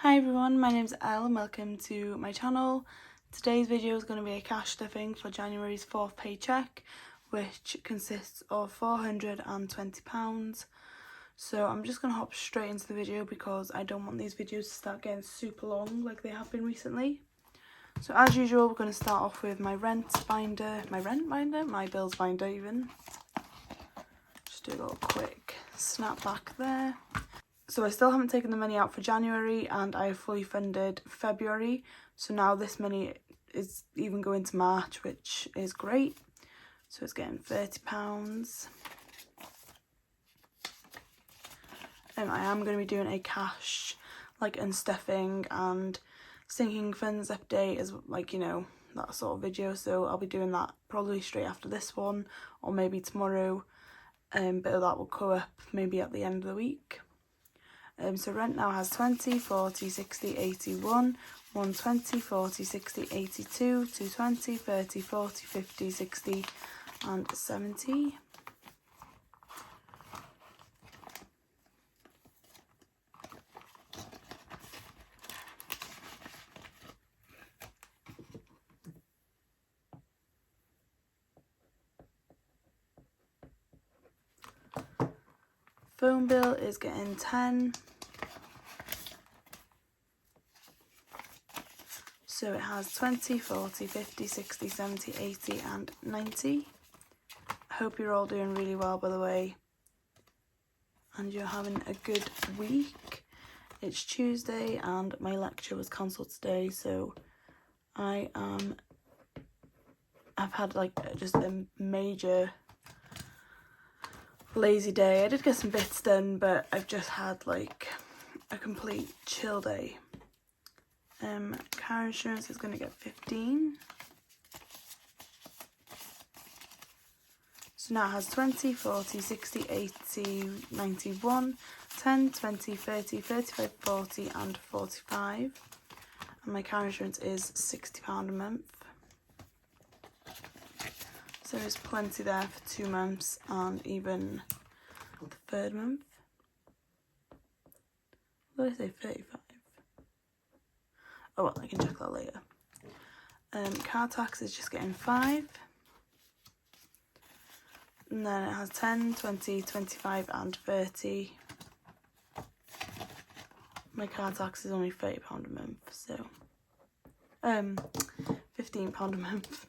Hi everyone, my name's Elle and welcome to my channel. Today's video is going to be a cash stuffing for January's 4th paycheck, which consists of £420. So I'm just going to hop straight into the video because I don't want these videos to start getting super long like they have been recently. So as usual, we're going to start off with my bills binder even. Just do a little quick snap back there. So I still haven't taken the money out for January and I have fully funded February. So now this money is even going to March, which is great. So it's getting £30. I am going to be doing a cash and stuffing and sinking funds update as that sort of video. So I'll be doing that probably straight after this one or maybe tomorrow. But that will go up maybe at the end of the week. So rent now has 20, 40, 60, 81, 120, 40, 60, 82, 220, 30, 40, 50, 60 and 70. Phone bill is getting 10. So it has 20, 40, 50, 60, 70, 80 and 90. I hope you're all doing really well, by the way, and you're having a good week. It's Tuesday and my lecture was cancelled today, so I've had just a major lazy day. I did get some bits done, but I've just had a complete chill day. Car insurance is going to get 15. So now it has 20, 40, 60, 80, 91, 10, 20, 30, 35, 40 and 45. And my car insurance is £60 a month. So there's plenty there for 2 months and even the third month. What did I say, 35? Oh well, I can check that later. Car tax is just getting 5. And then it has 10, 20, 25 and 30. My car tax is only £30 a month, so £15 a month.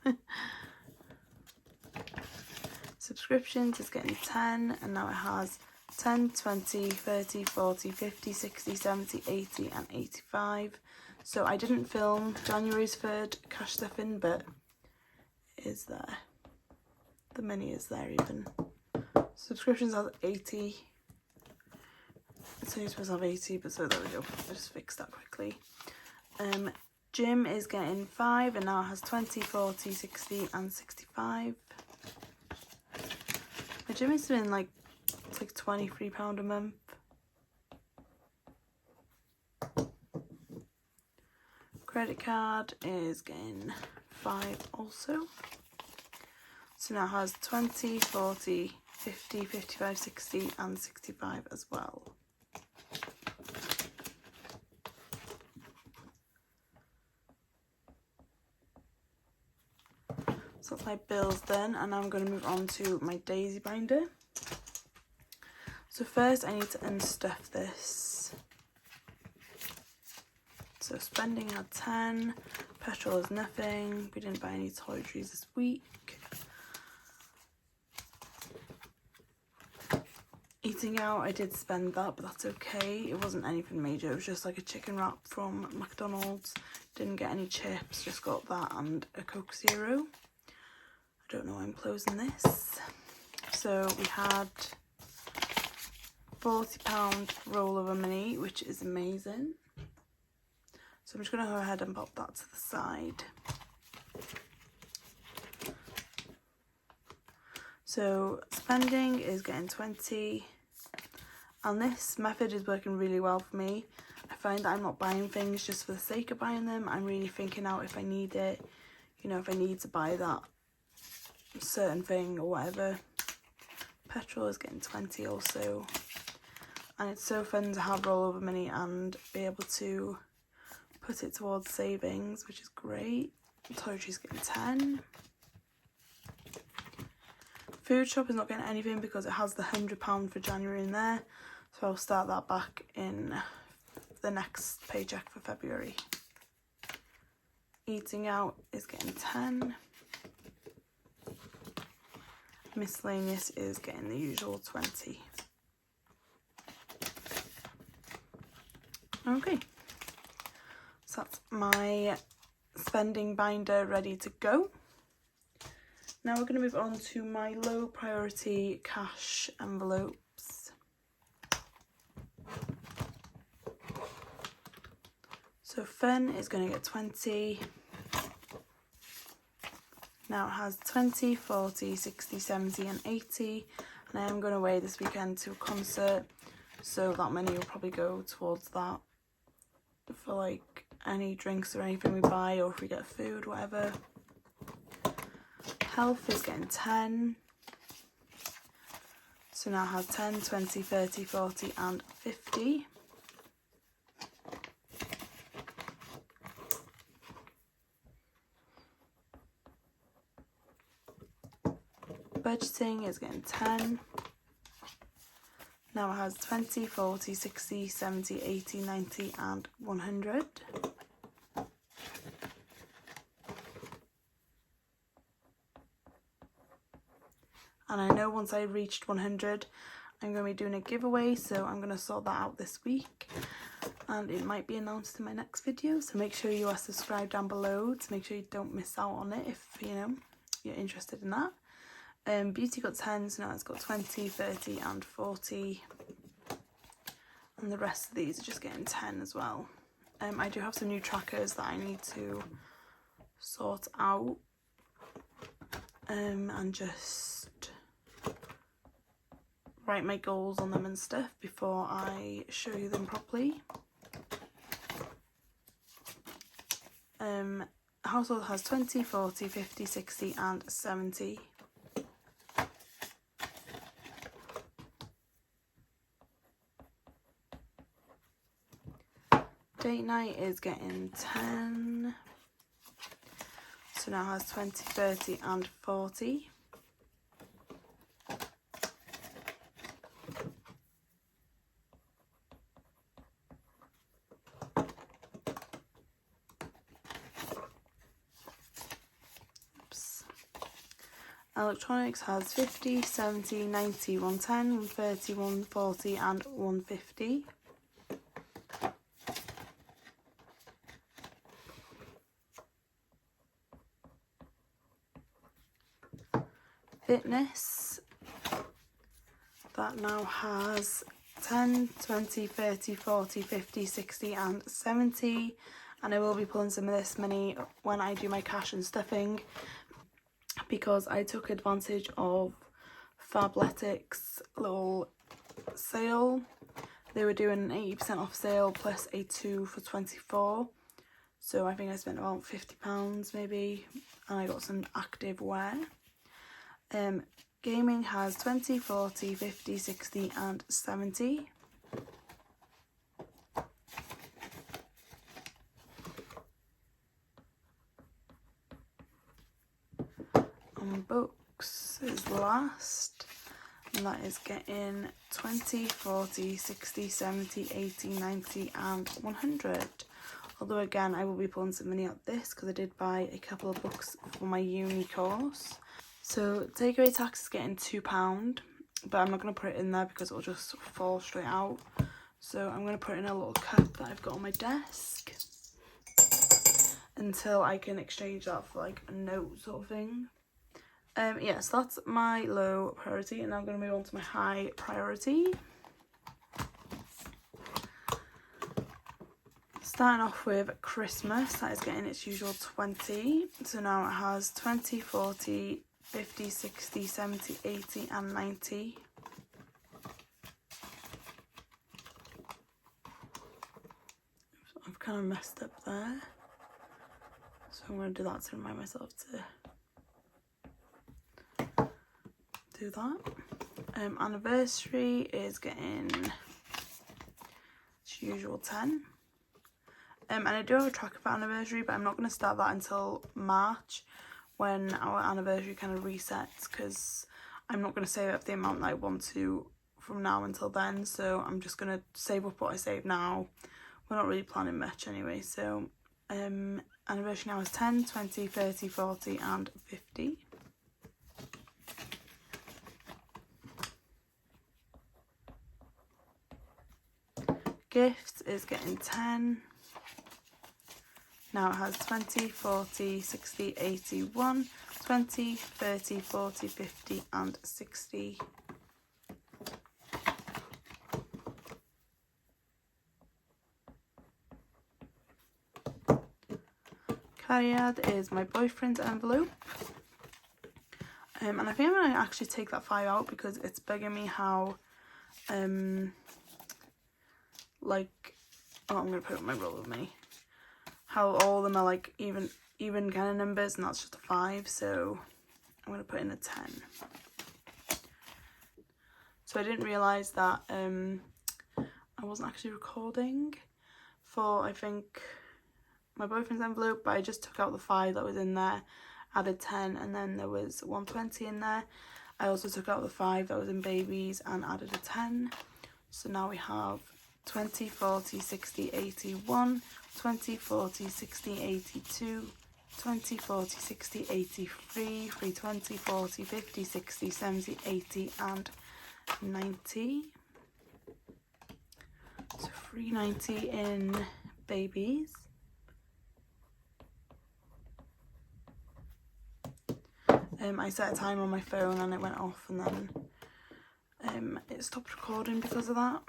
Subscriptions is getting 10 and now it has 10, 20, 30, 40, 50, 60, 70, 80 and 85. So I didn't film January's 3rd cash stuffing, but it is there. The money is there even. Subscriptions has 80. It's only supposed to have 80, but so there we go. I just fixed that quickly. Gym is getting 5 and now it has 20, 40, 60 and 65. My gym is doing it's £23 a month. Credit card is getting 5 also. So now it has 20, 40, 50, 55, 60 and 65 as well. So that's my bills then, and now I'm going to move on to my daisy binder. So first I need to unstuff this. So spending had 10, petrol is nothing, we didn't buy any toiletries this week. Eating out, I did spend that, but that's okay. It wasn't anything major, it was just a chicken wrap from McDonald's. Didn't get any chips, just got that and a Coke Zero. I don't know why I'm closing this. So we had £40 rollover money, which is amazing. So I'm just going to go ahead and pop that to the side. So spending is getting 20. And this method is working really well for me. I find that I'm not buying things just for the sake of buying them. I'm really thinking out if I need it. If I need to buy that certain thing or whatever. Petrol is getting 20 also. and it's so fun to have rollover money and be able to put it towards savings, which is great. Toiletry's getting 10. Food shop is not getting anything because it has the £100 for January in there, so I'll start that back in the next paycheck for February. Eating out is getting 10. Miscellaneous is getting the usual 20. Okay, so that's my spending binder ready to go. Now we're going to move on to my low priority cash envelopes. So fun is going to get 20. Now it has 20, 40, 60, 70 and 80. And I am going away this weekend to a concert, so that money will probably go towards that for like any drinks or anything we buy, or if we get food, whatever. Health is getting 10. So now it has 10, 20, 30, 40 and 50. Budgeting is getting 10. Now it has 20, 40, 60, 70, 80, 90 and 100. And I know once I reached 100, I'm going to be doing a giveaway, so I'm going to sort that out this week. And it might be announced in my next video, so make sure you are subscribed down below to make sure you don't miss out on it if, you know, you're interested in that. Beauty got 10, so now it's got 20, 30 and 40. And the rest of these are just getting 10 as well. I do have some new trackers that I need to sort out. And just write my goals on them and stuff before I show you them properly. Household has 20, 40, 50, 60 and 70. Date night is getting 10. So now it has 20, 30 and 40. Oops. Electronics has 50, 70, 90, 110, 130, 140 and 150. Fitness, that now has 10, 20, 30, 40, 50, 60 and 70, and I will be pulling some of this money when I do my cash and stuffing, because I took advantage of Fabletics' little sale. They were doing an 80% off sale plus a 2 for 24, so I think I spent about £50 maybe, and I got some active wear. Gaming has 20, 40, 50, 60 and 70. And books is last, and that is getting 20, 40, 60, 70, 80, 90 and 100. Although again, I will be pulling some money out this because I did buy a couple of books for my uni course. So takeaway tax is getting £2, but I'm not going to put it in there because it'll just fall straight out. So I'm going to put it in a little cup that I've got on my desk until I can exchange that for like a note sort of thing. Yeah, so that's my low priority, and now I'm going to move on to my high priority. Starting off with Christmas, that is getting its usual 20. So now it has 20, 40, 50, 60, 70, 80 and 90. I've kind of messed up there, so I'm going to do that to remind myself to do that. Anniversary is getting usual 10. And I do have a tracker for anniversary, but I'm not going to start that until March when our anniversary kind of resets, because I'm not going to save up the amount that I want to from now until then. So I'm just going to save up what I save now. We're not really planning much anyway. So anniversary now is 10, 20, 30, 40 and 50. Gifts is getting 10. Now it has 20, 40, 60, 81, 20, 30, 40, 50 and 60. Cariad is my boyfriend's envelope. And I think I'm going to actually take that 5 out because it's bugging me how, like, oh, I'm going to put it on my roll with me. How all of them are like even kind of numbers, and that's just a 5, so I'm going to put in a 10. So I didn't realise that I wasn't actually recording for, I think, my boyfriend's envelope, but I just took out the 5 that was in there, added 10, and then there was 120 in there. I also took out the 5 that was in babies and added a 10. So now we have 20, 40, 60, 81, 20, 40, 60, 82, 20, 40, 60, 83, 320, 40, 50, 60, 70, 80 and 90. So 390 in babies. I set a timer on my phone and it went off, and then it stopped recording because of that.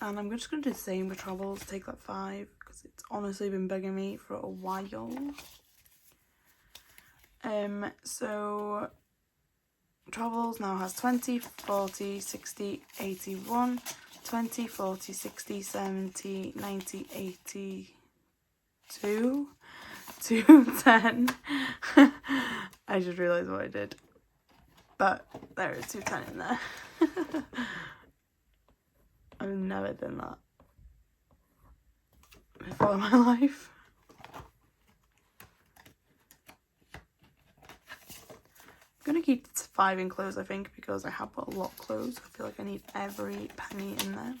And I'm just going to do the same with travels, take that 5, because it's honestly been bugging me for a while. So travels now has 20, 40, 60, 81, 20, 40, 60, 70, 90, 82, 210. I just realised what I did. But there is 210 in there. I've never done that before in my life. I'm going to keep the 5 in clothes, I think, because I have put a lot of clothes. I feel like I need every penny in there.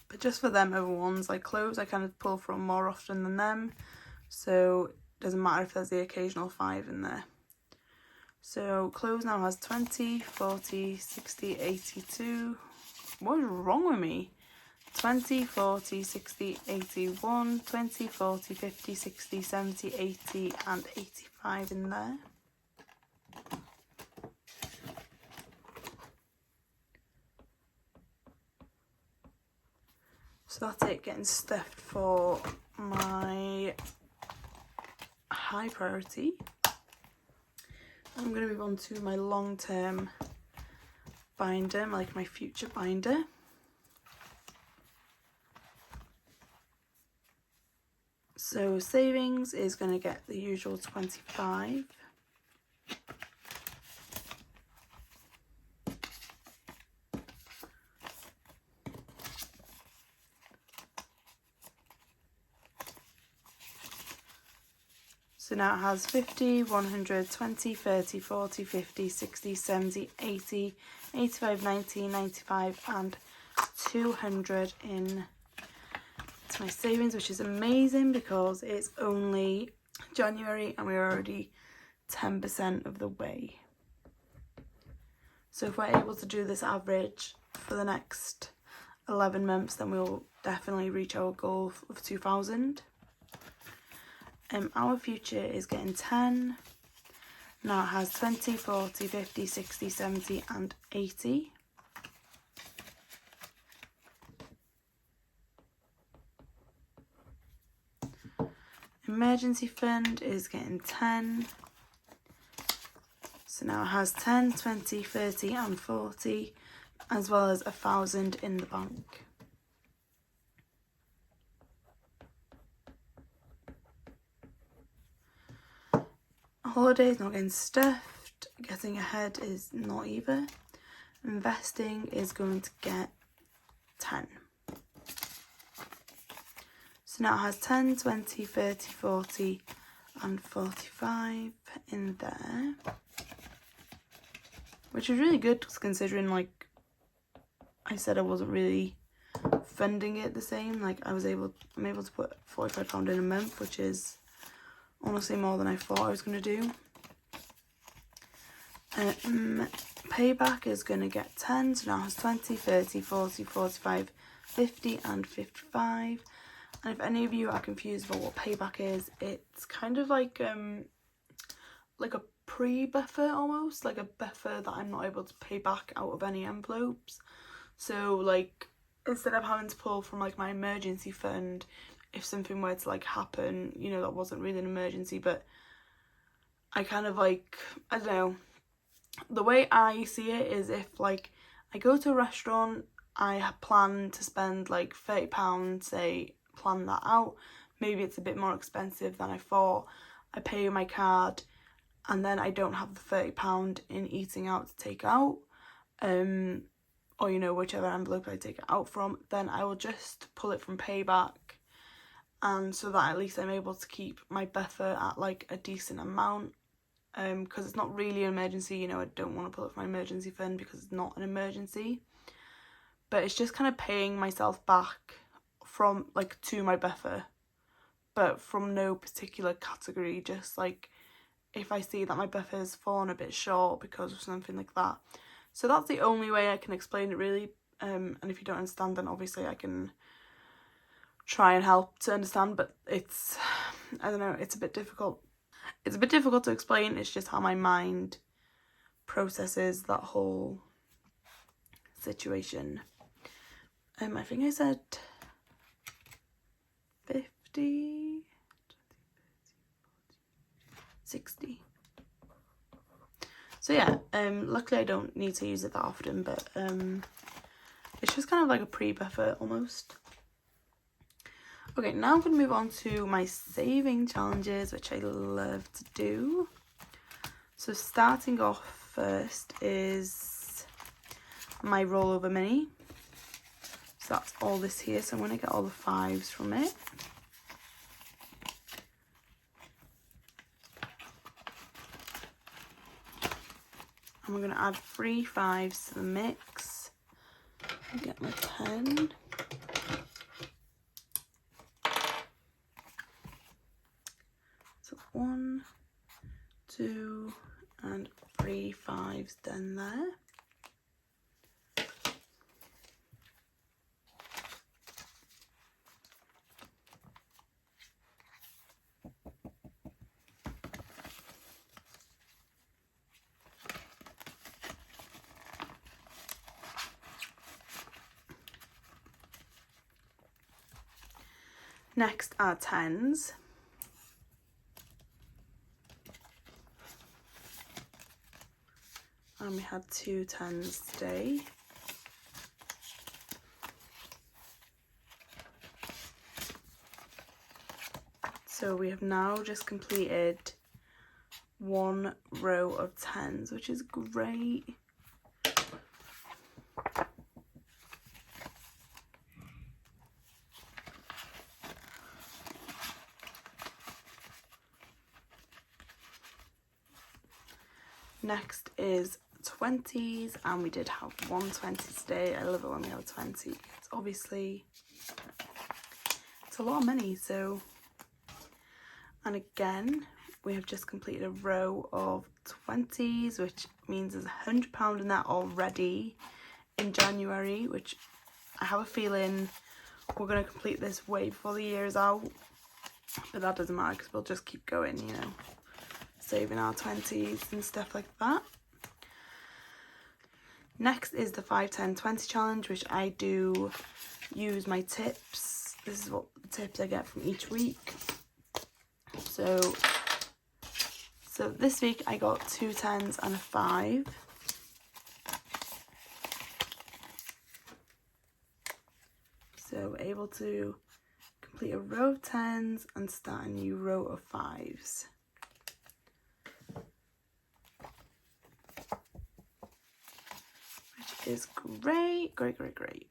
But just for them other ones, like clothes, I kind of pull from more often than them. So it doesn't matter if there's the occasional 5 in there. So clothes now has 20, 40, 60, 82. What is wrong with me? 20, 40, 60, 81, 20, 40, 50, 60, 70, 80 and 85 in there. So that's it, getting stuffed for my high priority. I'm going to move on to my long-term binder, like my future binder. So savings is going to get the usual 25. So now it has 50, 100, 20, 30, 40, 50, 60, 70, 80, 85, 90, 95 and 200 in my savings, which is amazing because it's only January and we're already 10% of the way. So if we're able to do this average for the next 11 months, then we'll definitely reach our goal of 2,000. Our future is getting 10. Now it has 20, 40, 50, 60, 70 and 80. Emergency fund is getting 10. So now it has 10, 20, 30 and 40, as well as 1,000 in the bank. Holidays not getting stuffed. Getting ahead is not either. Investing is going to get 10. So now it has 10, 20, 30, 40 and 45 in there, which is really good considering, like I said, I wasn't really funding it the same. Like I'm able to put £45 in a month, which is honestly more than I thought I was going to do. Payback is going to get 10, so now it has 20, 30, 40, 45, 50 and 55. And if any of you are confused about what payback is, it's kind of like a pre-buffer almost, like a buffer that I'm not able to pay back out of any envelopes. So like instead of having to pull from like my emergency fund if something were to like happen, you know, that wasn't really an emergency, but I kind of like, I don't know, the way I see it is if like I go to a restaurant, I plan to spend like £30, say, plan that out, maybe it's a bit more expensive than I thought, I pay with my card and then I don't have the £30 in eating out to take out, or you know, whichever envelope I take it out from, then I will just pull it from payback, and so that at least I'm able to keep my buffer at like a decent amount, because it's not really an emergency, you know, I don't want to pull it from my emergency fund because it's not an emergency, but it's just kind of paying myself back from like to my buffer, but from no particular category, just like if I see that my buffer has fallen a bit short because of something like that. So that's the only way I can explain it really, and if you don't understand then obviously I can try and help to understand, but it's, I don't know, it's a bit difficult. It's a bit difficult to explain, it's just how my mind processes that whole situation. I think I said 50, 60. So yeah, luckily I don't need to use it that often, but it's just kind of like a pre-buffer almost. Okay, now I'm going to move on to my saving challenges, which I love to do. So starting off first is my rollover mini. So that's all this here, so I'm going to get all the 5s from it. And we're going to add 3 5s to the mix. Get my pen. So 1, 2 and 3 5s done there. Next are 10s. And we had 2 10s today. So we have now just completed 1 row of 10s, which is great. Next is 20s, and we did have 1 20 today. I love it when we have a 20. It's obviously, it's a lot of money, so. And again, we have just completed a row of 20s, which means there's £100 in that already in January, which I have a feeling we're going to complete this way before the year is out, but that doesn't matter because we'll just keep going, you know, saving our 20s and stuff like that. Next is the 5, 10, 20 challenge, which I do use my tips. This is what the tips I get from each week. So this week I got 2 10s and a 5. So we're able to complete a row of 10s and start a new row of 5s. Which is great, great, great, great.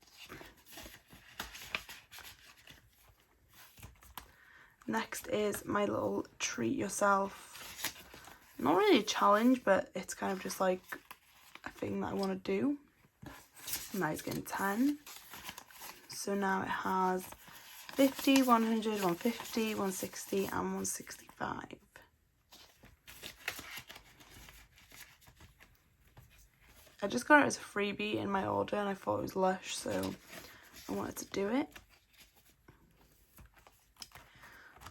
Next is my little treat yourself, not really a challenge, but it's kind of just like a thing that I want to do. And that is getting 10. So now it has 50, 100, 150, 160 and 165. I just got it as a freebie in my order and I thought it was lush, so I wanted to do it.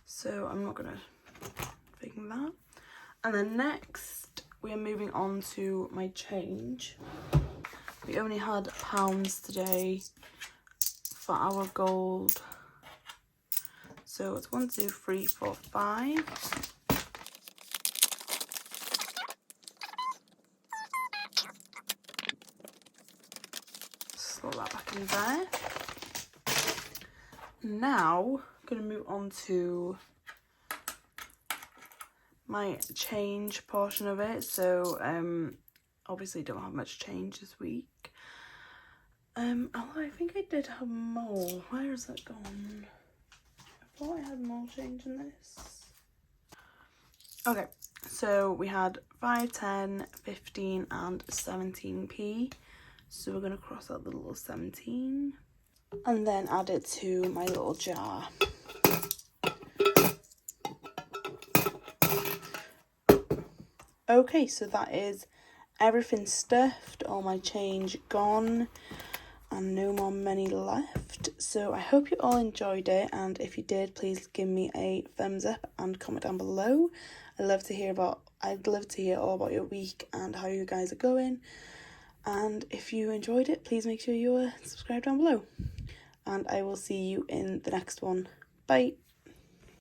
So I'm not going to fake that. And then next we are moving on to my change. We only had pounds today for our gold. So it's 1, 2, 3, 4, 5. Slot that back in there. Now I'm going to move on to my change portion of it. So obviously don't have much change this week. Although I think I did have more. Where has that gone? I thought I had more change in this. Okay, so we had 5, 10, 15 and 17p. So we're going to cross out the little 17 and then add it to my little jar. Okay, so that is everything stuffed, all my change gone and no more money left. So I hope you all enjoyed it, and if you did, please give me a thumbs up and comment down below. I'd love to hear all about your week and how you guys are going. And if you enjoyed it, please make sure you subscribe down below. And I will see you in the next one. Bye.